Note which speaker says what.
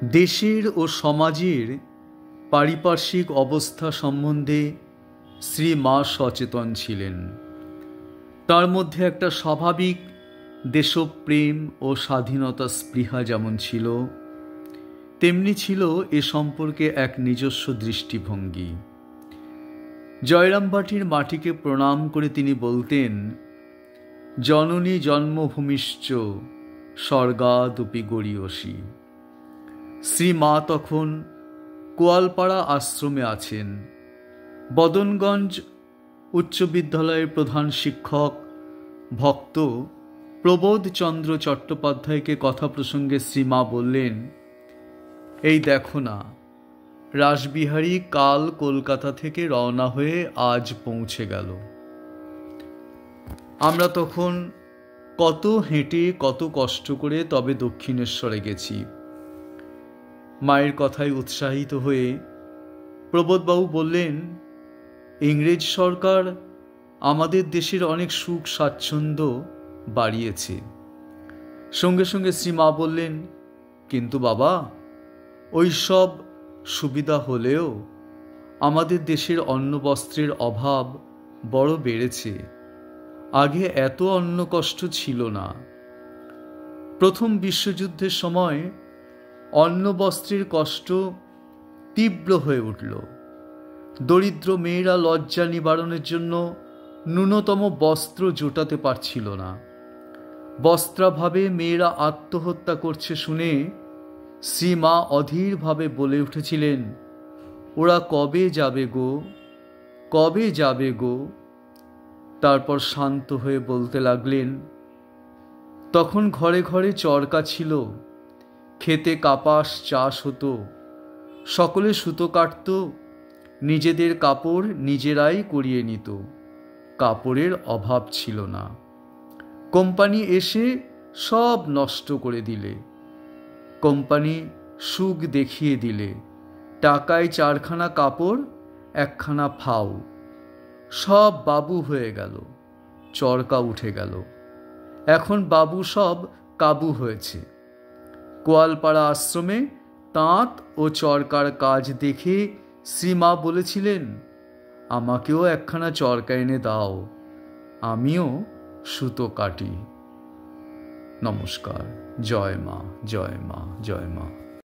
Speaker 1: দেশের ও সমাজের পারিপার্শ্বিক অবস্থা সম্বন্ধে শ্রী মা সচেতন ছিলেন। তার মধ্যে একটা স্বাভাবিক দেশপ্রেম ও স্বাধীনতা স্পৃহা যেমন ছিল, তেমনি ছিল এ সম্পর্কে এক নিজস্ব দৃষ্টিভঙ্গি। জয়রামবাটির মাটিকে প্রণাম করে তিনি বলতেন, জননী জন্মভূমিশ্চ স্বর্গাদপি গরীয়সী। শ্রী মা তখন কোয়ালপাড়া আশ্রমে আছেন। বদনগঞ্জ উচ্চ বিদ্যালয়ের প্রধান শিক্ষক ভক্ত প্রবোধচন্দ্র চট্টোপাধ্যায়কে কথা প্রসঙ্গে শ্রী মা বললেন, এই দেখো না, রাসবিহারী কাল কলকাতা থেকে রওনা হয়ে আজ পৌঁছে গেল। আমরা তখন কত হেঁটে কত কষ্ট করে তবে দক্ষিণেশ্বরে গেছি। মায়ের কথায় উৎসাহিত হয়ে প্রবোধবাবু বললেন, ইংরেজ সরকার আমাদের দেশের অনেক সুখ স্বাচ্ছন্দ্য বাড়িয়েছে। সঙ্গে সঙ্গে শ্রী মা বললেন, কিন্তু বাবা, ওই সব সুবিধা হলেও আমাদের দেশের অন্ন বস্ত্রের অভাব বড় বেড়েছে। আগে এত অন্ন কষ্ট ছিল না। প্রথম বিশ্বযুদ্ধের সময় অন্ন বস্ত্রের কষ্ট তীব্র হয়ে উঠল। দরিদ্র মেয়েরা লজ্জা নিবারণের জন্য ন্যূনতম বস্ত্র জোটাতে পারছিল না। বস্ত্রাভাবে মেয়েরা আত্মহত্যা করছে শুনে শ্রী মা অধীরভাবে বলে উঠেছিলেন, ওরা কবে যাবে গো, কবে যাবে গো। তারপর শান্ত হয়ে বলতে লাগলেন, তখন ঘরে ঘরে চরকা ছিল, খেতে কাপাস চাষ হতো, সকলে সুতো কাটত, নিজেদের কাপড় নিজেরাই করিয়ে নিত, কাপড়ের অভাব ছিল না। কোম্পানি এসে সব নষ্ট করে দিলে, কোম্পানি সুখ দেখিয়ে দিলে, টাকায় 4খানা কাপড় 1খানা ফাও, সব বাবু হয়ে গেল, চরকা উঠে গেল। এখন বাবু সব কাবু হয়েছে। কোয়ালপাড়া আশ্রমে তাঁত ও চরকার কাজ দেখে শ্রী মা বলেছিলেন, আমাকেও 1খানা চরকা এনে দাও, আমিও সুতো কাটি। নমস্কার। জয় মা, জয় মা, জয় মা।